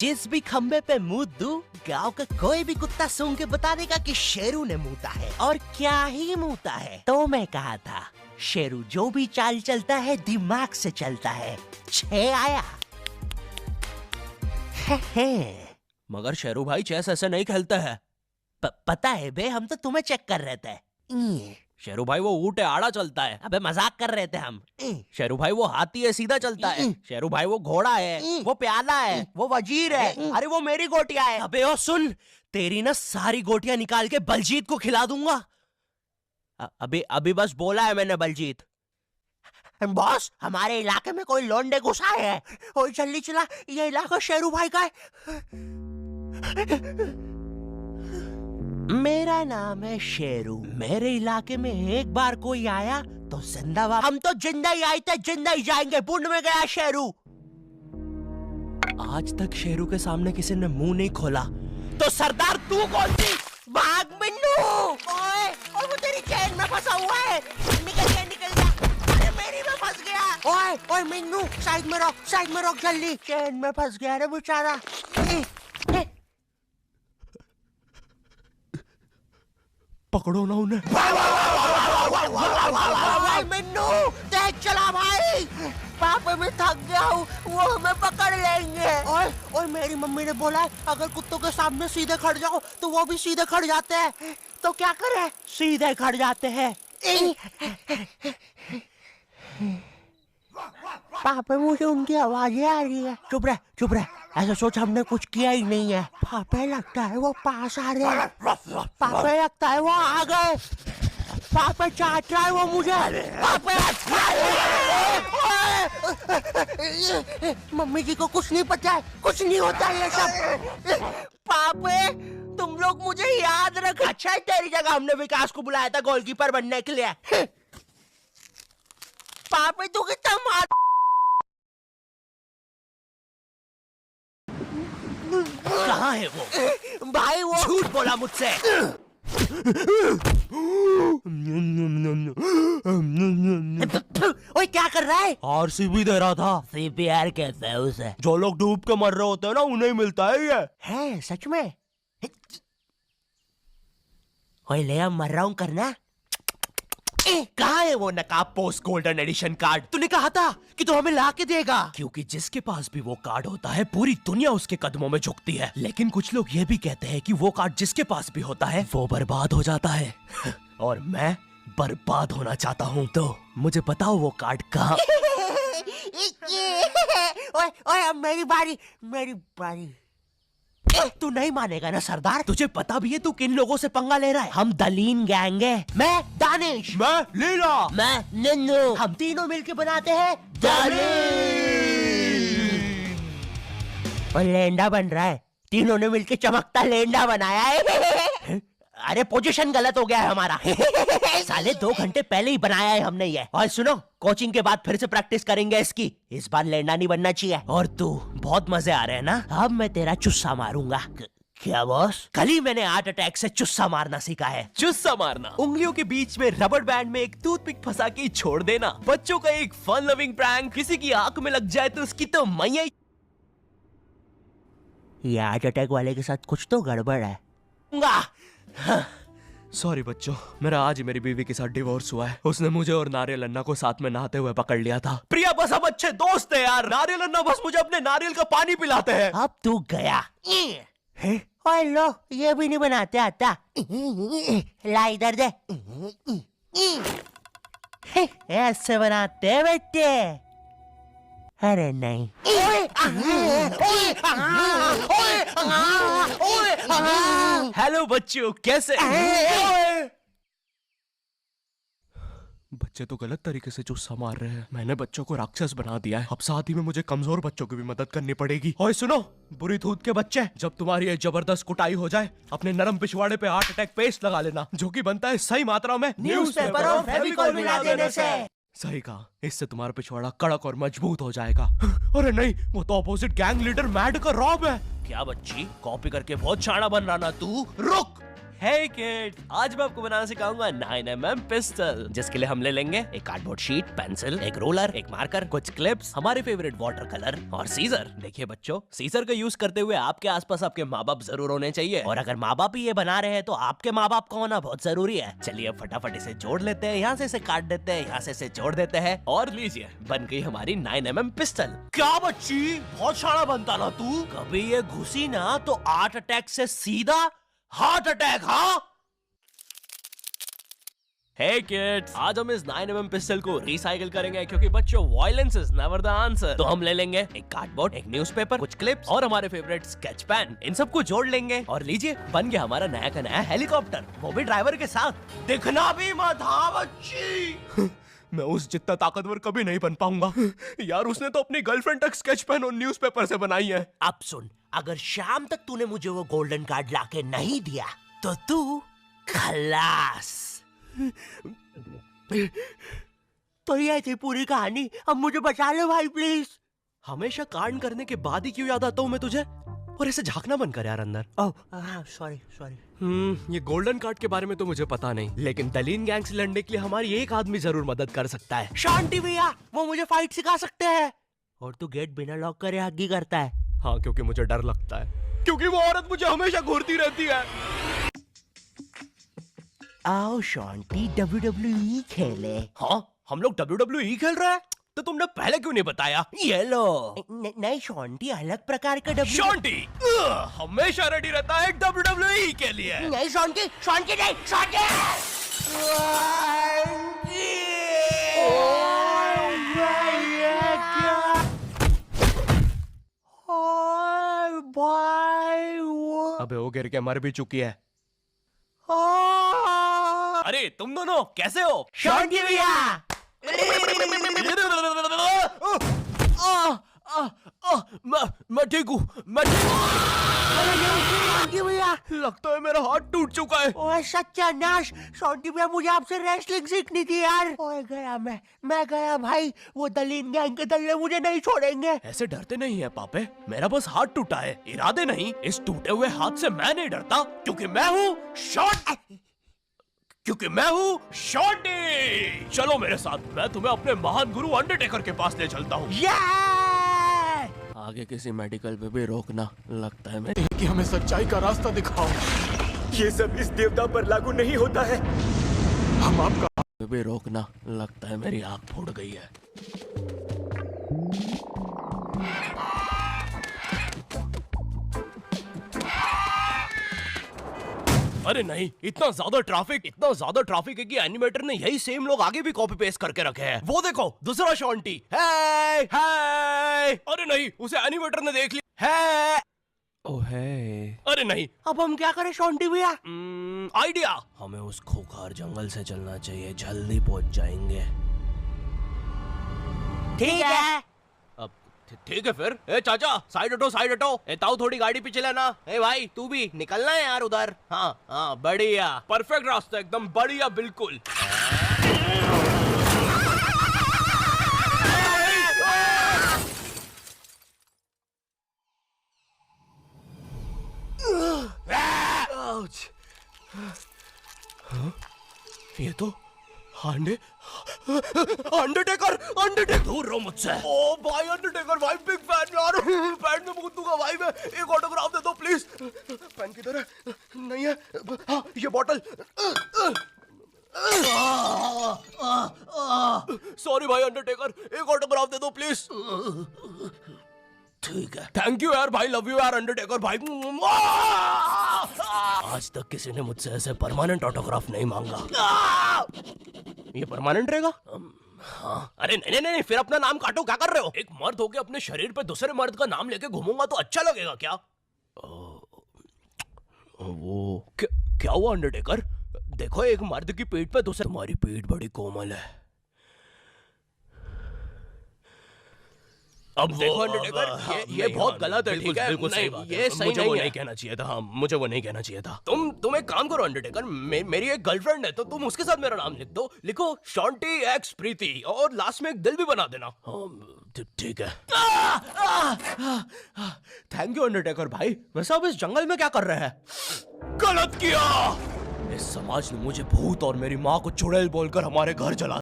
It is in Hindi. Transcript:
जिस भी खंबे पे मुंह दूं, गांव का कोई भी कुत्ता सूंघ के बता देगा कि शेरू ने मूता है, और क्या ही मूता है। तो मैं कहा था, शेरू जो भी चाल चलता है दिमाग से चलता है। 6 आया। मगर शेरू भाई चेस ऐसे नहीं खेलते हैं। पता है बे, हम तो तुम्हें चेक कर रहे थे। शेरू भाई वो ऊंट है, आड़ा चलता है। अबे मजाक कर रहे थे हम। शेरू भाई वो हाथी है, सीधा चलता है। शेरू भाई वो घोड़ा है, वो प्यादा है, वो वजीर है। अरे वो मेरी गोटियां है। अबे ओ सुन, तेरी ना सारी गोटियां निकाल के बलजीत को खिला दूंगा। अभी बस बोला है मैंने बलजीत। बॉस, हमारे इलाके में कोई लौंडे घुसा है। ओ जल्दी चला, ये इलाका शेरू भाई का है। मेरा नाम है शेरू। मेरे इलाके में एक बार कोई आया तो जिंदाबाद। हम तो जिंदा ही आए थे, जिंदा ही जाएंगे। बुंड में गया शेरू। आज तक शेरू के सामने किसी ने मुंह नहीं खोला। तो सरदार तू कौन सी? भाग मिन्नू। ओए वो तेरी चैन में फंसा हुआ है। निकल जा। अरे मेरी में फंस गया। ओए मिन्नू, साइड में रोक जल्दी। चैन में फंस गया रे बेचारा। पकड़ो ना उन्हें। मिन्नू तेज चला भाई, पापा मैं थक गया हूँ, वो हमें पकड़ लेंगे। ओए मेरी मम्मी ने बोला है अगर कुत्तों के सामने सीधे खड़ जाओ तो वो भी सीधे खड़ जाते हैं। तो क्या करें? सीधे खड़ जाते हैं। पापा मुझे उनकी आवाजें आ रही है। चुप रह। ऐसा सोच हमने कुछ किया ही नहीं है। पापा लगता है वो पास आ रहे हैं। पापा लगता है वो आ गए। पापा चाट रहा है वो मुझे। मम्मी जी को कुछ नहीं पता है, कुछ नहीं होता ये सब। पापे तुम लोग मुझे याद रख। अच्छा है तेरी जगह हमने विकास को बुलाया था गोलकीपर बनने के लिए। पापे तू कितना मार। कहाँ है वो? भाई वो झूठ बोला मुझसे। ओए क्या कर रहा है? आरसीबी दे रहा था। CPR कहते हैं उसे। जो लोग डूब के मर रहे होते हैं ना, उन्हें मिलता है ये। है सच में? ओए ले अब मर रहा हूँ करना। कहाँ है वो नकाब पोस्ट गोल्डन एडिशन कार्ड? तूने कहा था कि तू हमें ला के देगा। क्योंकि जिसके पास भी वो कार्ड होता है पूरी दुनिया उसके कदमों में झुकती है। लेकिन कुछ लोग ये भी कहते हैं कि वो कार्ड जिसके पास भी होता है वो बर्बाद हो जाता है। और मैं बर्बाद होना चाहता हूँ। तो मुझे बताओ वो कार्ड कहाँ? ओए अब मेरी बारी। तू नहीं मानेगा ना सरदार? तुझे पता भी है तू किन लोगों से पंगा ले रहा है? हम दलीन गैंग है। मैं दानिश, मैं लीला, मैं नन्नू। हम तीनों मिलके बनाते हैं दलीन। और लेंडा बन रहा है। तीनों ने मिलके चमकता लेंडा बनाया है। अरे पोजीशन गलत हो गया है हमारा। साले 2 घंटे पहले ही बनाया है हमने ये। और सुनो, कोचिंग के बाद फिर से प्रैक्टिस करेंगे इसकी। इस बार लेंडा नहीं बनना चाहिए। और तू बहुत मजे आ रहे हैं ना? अब मैं तेरा चुस्सा मारूंगा। क्या बॉस? कल ही मैंने हार्ट अटैक से चुस्सा मारना सीखा है। चुस्सा मारना? उंगलियों के बीच में रबर बैंड में एक टूथपिक फंसा के छोड़ देना। बच्चों का एक फन लविंग प्रैंक। किसी की आंख में लग जाए तो उसकी तो मैया। ये हार्ट अटैक वाले के साथ कुछ तो गड़बड़ है। सॉरी बच्चों, मेरा आज ही मेरी बीवी के साथ डिवोर्स हुआ है। उसने मुझे और नारियल अन्ना को साथ में नहाते हुए पकड़ लिया था। प्रिया बस हम अच्छे दोस्त हैं यार। नारियल अन्ना बस मुझे अपने नारियल का पानी पिलाते हैं। अब तू गया। ओए लो, ये भी नहीं बनाते आता। ला इधर दे। ऐसे बनाते हैं बेटे। अरे नहीं। हेलो बच्चों, कैसे? बच्चे तो गलत तरीके से चुस्सा मार रहे हैं। मैंने बच्चों को राक्षस बना दिया है। अब साथ ही में मुझे कमजोर बच्चों की भी मदद करनी पड़ेगी। और सुनो बुरी धूत के बच्चे, जब तुम्हारी ये जबरदस्त कुटाई हो जाए अपने नरम पिछवाड़े पे हार्ट अटैक पेस्ट लगा लेना, जो कि बनता है सही मात्रा में न्यूज़पेपर और फेविकॉल मिला देने से। सही कहा, इससे तुम्हारा पिछवाड़ा कड़क और मजबूत हो जाएगा। अरे नहीं, वो तो अपोजिट गैंग लीडर मैड का रॉब है। क्या बच्ची, कॉपी करके बहुत शाना बन रहा ना तू? रुक, Hey kids, आज मैं आपको बनाना सिखाऊंगा 9mm पिस्टल, जिसके लिए हम ले लेंगे एक कार्डबोर्ड शीट, पेंसिल, एक रोलर, एक मार्कर, कुछ क्लिप्स, हमारे फेवरेट वाटर कलर और सीजर। देखिए बच्चों, सीजर का यूज करते हुए आपके आसपास आपके माँ बाप जरूर होने चाहिए, और अगर माँ बाप ही ये बना रहे हैं तो आपके माँ बाप का होना बहुत जरूरी है। चलिए अब फटाफट इसे जोड़ लेते हैं, यहाँ से इसे काट देते हैं, यहाँ से इसे जोड़ देते हैं, और लीजिए बन गई हमारी 9mm पिस्टल। क्या बच्ची, बहुत शाना बनता ना तू। कभी ये घुसी ना तो 8 अटैक से सीधा हार्ट अटैक। हाँ Hey kids, आज हम इस 9mm पिस्टल को रिसाइकिल करेंगे, क्योंकि बच्चों violence is never the answer. तो हम ले लेंगे एक कार्डबोर्ड, एक न्यूज़पेपर, कुछ क्लिप्स और हमारे फेवरेट स्केच पेन। इन सबको जोड़ लेंगे और लीजिए बन गया हमारा नया का नया हेलीकॉप्टर, वो भी ड्राइवर के साथ। दिखना भी मत हाँ बच्ची। मैं उस जितना ताकतवर कभी नहीं बन पाऊंगा यार। उसने तो अपनी गर्लफ्रेंड तक स्केच पेन और न्यूज़पेपर से बनाई है। अब सुन, अगर शाम तक तूने मुझे वो गोल्डन कार्ड लाके नहीं दिया तो तू खलास। तो ये थी पूरी कहानी, अब मुझे बचा लो भाई प्लीज। हमेशा कांड करने के बाद ही क्यों याद आता हूँ मैं तुझे, और ऐसे झांकना बंद कर यार अंदर। Oh sorry sorry. ये गोल्डन कार्ड के बारे में तो मुझे पता नहीं, लेकिन दलीन गैंग से लड़ने के लिए हमारी एक आदमी जरूर मदद कर सकता है। शांति भैया, वो मुझे फाइट सिखा सकते हैं। और तू गेट बिना लॉक करे हग्गी करता है। हाँ, क्योंकि मुझे डर लगता है, क्योंकि वो औरत मुझे हमेशा घूरती रहती है। आओ शांति WWE खेले। हाँ, हम लोग WWE खेल रहे हैं, तो तुमने पहले क्यों नहीं बताया? ये लो। नहीं शांति अलग प्रकार का WWE। शांति हमेशा रेडी रहता है WWE के लिए। नहीं शांति, शांति नहीं, शांति। भाई वो अबे वो गिर के मर भी चुकी है। अरे तुम दोनों कैसे हो? शांति भैया। मैं ठीक हूँ, मैं शांति भैया, लगता है मेरा हाथ टूट चुका है। ओए सत्यानाश, शांति भैया मुझे आपसे रेसलिंग सीखनी थी यार। ओए गया मैं गया भाई, वो दलीन गैंग के दल्ले मुझे नहीं छोड़ेंगे। ऐसे डरते नहीं है पापे, मेरा बस हाथ टूटा है, इरादे नहीं। इस टूटे हुए हाथ से मैं नहीं डरता, क्योंकि मैं हूँ शॉर्टी। चलो मेरे साथ, मैं तुम्हें अपने महान गुरु अंडरटेकर के पास ले चलता हूँ। आगे किसी मेडिकल पे भी रोकना, लगता है मैं कि हमें सच्चाई का रास्ता दिखाओ। ये सब इस देवता पर लागू नहीं होता है। हम आपका भी रोकना, लगता है मेरी आँख फूट गई है। अरे नहीं, इतना ज्यादा ट्रैफिक है कि एनिमेटर ने यही सेम लोग आगे भी कॉपी पेस्ट करके रखे हैं। वो देखो दूसरा शॉन्टी। हाय हाय। अरे नहीं, उसे एनिमेटर ने देख लिया है। ओ है। अरे नहीं, अब हम क्या करें शांति भैया? आइडिया, हमें उस खोखार जंगल से चलना चाहिए, जल्दी पहुंच जाएंगे। ठीक है। अब ठीक है फिर। ए चाचा, साइड हटो। ए ताऊ, थोड़ी गाड़ी पीछे लेना। ए भाई, तू भी निकलना है यार उधर। हाँ बढ़िया, परफेक्ट रास्ता, एकदम बढ़िया, बिल्कुल। ये तो अंडरटेकर दूर रहो मुझसे। ओ भाई अंडरटेकर भाई, बिग फैन यार। पैंट में मूत दूंगा भाई मैं। एक ऑटोग्राफ दे दो प्लीज। पेन किधर है? नहीं है। हाँ, ये बॉटल। सॉरी भाई अंडरटेकर, एक ऑटोग्राफ दे दो प्लीज। ठीक है, थैंक यू यार भाई, लव यू यार अंडरटेकर भाई। आज तक किसी ने मुझसे ऐसे परमानेंट ऑटोग्राफ नहीं मांगा। ये परमानेंट रहेगा? हाँ। अरे नहीं, फिर अपना नाम काटो, क्या कर रहे हो? एक मर्द होके अपने शरीर पे दूसरे मर्द का नाम लेके घूमूंगा तो अच्छा लगेगा क्या? वो क्या हुआ अंडरटेकर? देखो, एक मर्द की पीठ पे दूसरे। तुम्हारी पीठ बड़ी कोमल है। अब देखो अंडरटेकर, ये बहुत गलत है, ठीक है? नहीं, ये सही नहीं है। वो नहीं कहना चाहिए था। हाँ, मुझे वो नहीं कहना चाहिए था। तुम एक काम करो अंडरटेकर, मेरी एक गर्लफ्रेंड है, तो तुम उसके साथ मेरा नाम लिख दो। लिखो शांति एक्स प्रीति, और लास्ट में एक दिल भी बना देना। ठीक है। थैंक यू अंडरटेकर भाई। वैसे अब इस जंगल में क्या कर रहे हैं? गलत किया। इस समाज ने मुझे भूत और मेरी माँ को चुड़ैल बोलकर हमारे घर जला